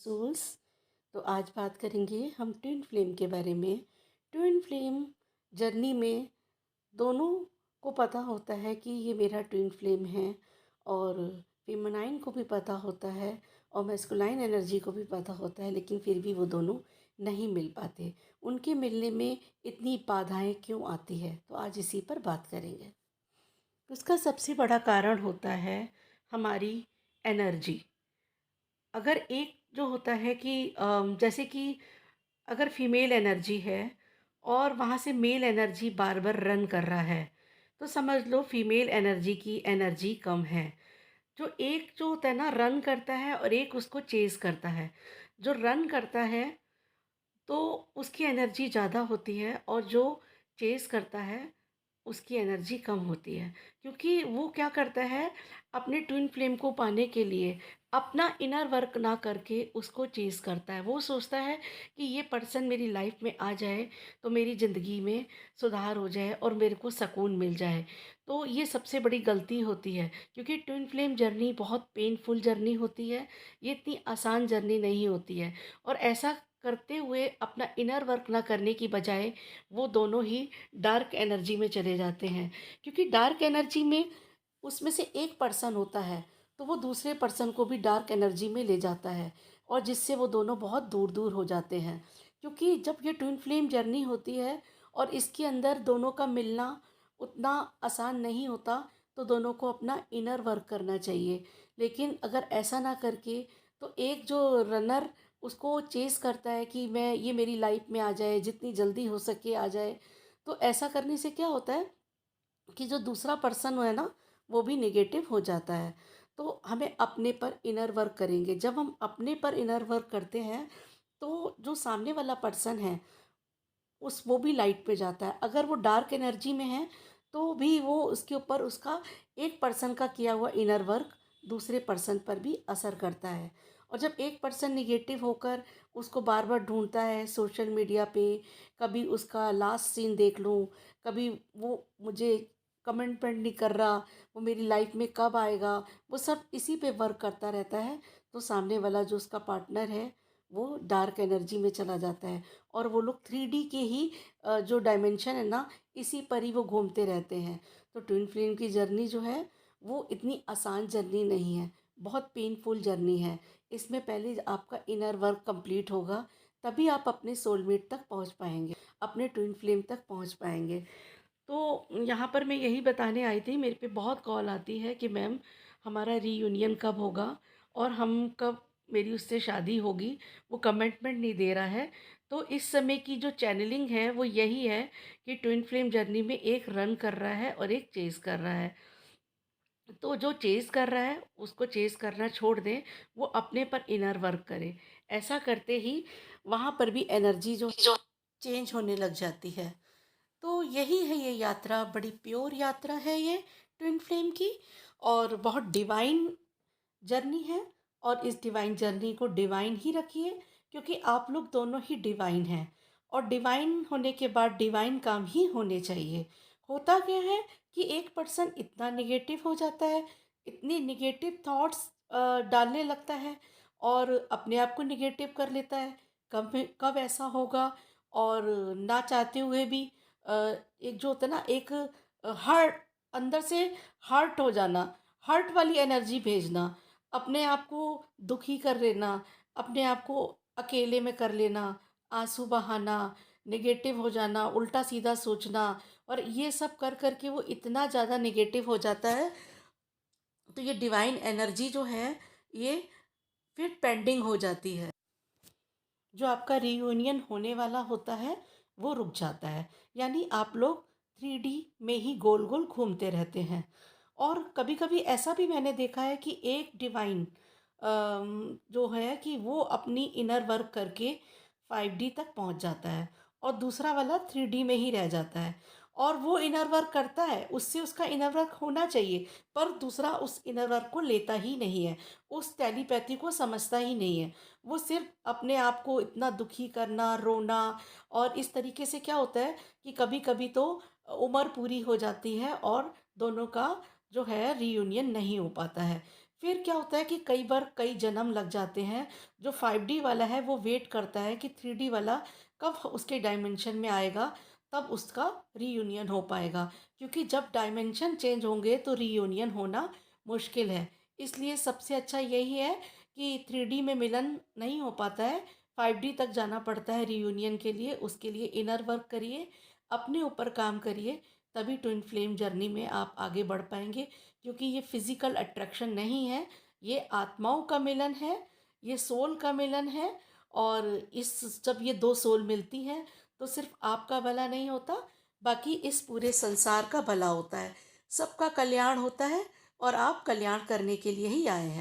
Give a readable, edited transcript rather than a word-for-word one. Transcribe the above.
Souls. तो आज बात करेंगे हम ट्विन फ्लेम के बारे में। ट्विन फ्लेम जर्नी में दोनों को पता होता है कि ये मेरा ट्विन फ्लेम है, और फेमिनाइन को भी पता होता है और मैस्कुलाइन एनर्जी को भी पता होता है, लेकिन फिर भी वो दोनों नहीं मिल पाते। उनके मिलने में इतनी बाधाएं क्यों आती है, तो आज इसी पर बात करेंगे। उसका सबसे बड़ा कारण होता है हमारी एनर्जी। अगर एक जो होता है कि जैसे कि अगर फीमेल एनर्जी है और वहाँ से मेल एनर्जी बार बार रन कर रहा है, तो समझ लो फीमेल एनर्जी की एनर्जी कम है। जो होता है ना, रन करता है और एक उसको चेज़ करता है। जो रन करता है तो उसकी एनर्जी ज़्यादा होती है, और जो चेज़ करता है उसकी एनर्जी कम होती है। क्योंकि वो क्या करता है, अपने ट्विन फ्लेम को पाने के लिए अपना इनर वर्क ना करके उसको चेज़ करता है। वो सोचता है कि ये पर्सन मेरी लाइफ में आ जाए तो मेरी ज़िंदगी में सुधार हो जाए और मेरे को सुकून मिल जाए। तो ये सबसे बड़ी गलती होती है, क्योंकि ट्विन फ्लेम जर्नी बहुत पेनफुल जर्नी होती है। ये इतनी आसान जर्नी नहीं होती है, और ऐसा करते हुए अपना इनर वर्क ना करने की बजाय वो दोनों ही डार्क एनर्जी में चले जाते हैं। क्योंकि डार्क एनर्जी में उसमें से एक पर्सन होता है, तो वो दूसरे पर्सन को भी डार्क एनर्जी में ले जाता है, और जिससे वो दोनों बहुत दूर दूर हो जाते हैं। क्योंकि जब ये ट्विन फ्लेम जर्नी होती है और इसके अंदर दोनों का मिलना उतना आसान नहीं होता, तो दोनों को अपना इनर वर्क करना चाहिए। लेकिन अगर ऐसा ना करके, तो एक जो रनर उसको चेज़ करता है कि मैं ये मेरी लाइफ में आ जाए, जितनी जल्दी हो सके आ जाए, तो ऐसा करने से क्या होता है कि जो दूसरा पर्सन है ना, वो भी नेगेटिव हो जाता है। तो हमें अपने पर इनर वर्क करेंगे। जब हम अपने पर इनर वर्क करते हैं, तो जो सामने वाला पर्सन है वो भी लाइट पे जाता है। अगर वो डार्क एनर्जी में है, तो भी वो उसके ऊपर उसका एक पर्सन का किया हुआ इनर वर्क दूसरे पर्सन पर भी असर करता है। और जब एक पर्सन निगेटिव होकर उसको बार बार ढूंढता है सोशल मीडिया पे, कभी उसका लास्ट सीन देख लूँ, कभी वो मुझे कमेंटमेंट नहीं कर रहा, वो मेरी लाइफ में कब आएगा, वो सब इसी पे वर्क करता रहता है, तो सामने वाला जो उसका पार्टनर है वो डार्क एनर्जी में चला जाता है। और वो लोग 3D के ही जो डायमेंशन है ना, इसी पर ही वो घूमते रहते हैं। तो ट्विन फ्लेम की जर्नी जो है वो इतनी आसान जर्नी नहीं है, बहुत पेनफुल जर्नी है। इसमें पहले आपका इनर वर्क कंप्लीट होगा, तभी आप अपने सोलमेट तक पहुंच पाएंगे, अपने ट्विन फ्लेम तक पहुंच पाएंगे। तो यहाँ पर मैं यही बताने आई थी, मेरे पे बहुत कॉल आती है कि मैम हमारा रीयूनियन कब होगा और हम कब, मेरी उससे शादी होगी, वो कमिटमेंट नहीं दे रहा है। तो इस समय की जो चैनलिंग है वो यही है कि ट्विन फ्लेम जर्नी में एक रन कर रहा है और एक चेज़ कर रहा है। तो जो चेज़ कर रहा है उसको चेज़ करना छोड़ दें, वो अपने पर इनर वर्क करे। ऐसा करते ही वहाँ पर भी एनर्जी जो चेंज होने लग जाती है। तो यही है ये यात्रा, बड़ी प्योर यात्रा है ये ट्विन फ्लेम की, और बहुत डिवाइन जर्नी है। और इस डिवाइन जर्नी को डिवाइन ही रखिए, क्योंकि आप लोग दोनों ही डिवाइन हैं, और डिवाइन होने के बाद डिवाइन काम ही होने चाहिए। होता क्या है कि एक पर्सन इतना निगेटिव हो जाता है, इतनी निगेटिव थॉट्स डालने लगता है, और अपने आप को निगेटिव कर लेता है। कब कब ऐसा होगा, और ना चाहते हुए भी एक जो होता है ना, एक हर्ट, अंदर से हर्ट हो जाना, हर्ट वाली एनर्जी भेजना, अपने आप को दुखी कर लेना, अपने आप को अकेले में कर लेना, आंसू बहाना, नेगेटिव हो जाना, उल्टा सीधा सोचना, और ये सब कर कर के वो इतना ज़्यादा नेगेटिव हो जाता है। तो ये डिवाइन एनर्जी जो है, ये फिर पेंडिंग हो जाती है। जो आपका रीयूनियन होने वाला होता है वो रुक जाता है। यानी आप लोग 3D में ही गोल गोल घूमते रहते हैं। और कभी कभी ऐसा भी मैंने देखा है कि एक डिवाइन जो है कि वो अपनी इनर वर्क करके 5D तक पहुंच जाता है, और दूसरा वाला 3D में ही रह जाता है। और वो इनर वर्क करता है, उससे उसका इनर वर्क होना चाहिए, पर दूसरा उस इनर वर्क को लेता ही नहीं है, उस टेलीपैथी को समझता ही नहीं है। वो सिर्फ अपने आप को इतना दुखी करना, रोना, और इस तरीके से क्या होता है कि कभी कभी तो उम्र पूरी हो जाती है और दोनों का जो है रीयूनियन नहीं हो पाता है। फिर क्या होता है कि कई बार कई जन्म लग जाते हैं। जो 5D वाला है वो वेट करता है कि 3D वाला कब उसके डायमेंशन में आएगा, तब उसका रीयूनियन हो पाएगा। क्योंकि जब डायमेंशन चेंज होंगे तो रीयूनियन होना मुश्किल है। इसलिए सबसे अच्छा यही है कि 3D में मिलन नहीं हो पाता है, 5D तक जाना पड़ता है रीयूनियन के लिए। उसके लिए इनर वर्क करिए, अपने ऊपर काम करिए, तभी ट्विन फ्लेम जर्नी में आप आगे बढ़ पाएंगे। क्योंकि ये फिज़िकल अट्रैक्शन नहीं है, ये आत्माओं का मिलन है, ये सोल का मिलन है। और इस जब ये 2 सोल मिलती हैं, तो सिर्फ़ आपका भला नहीं होता, बाकी इस पूरे संसार का भला होता है। सबका कल्याण होता है और आप कल्याण करने के लिए ही आए हैं।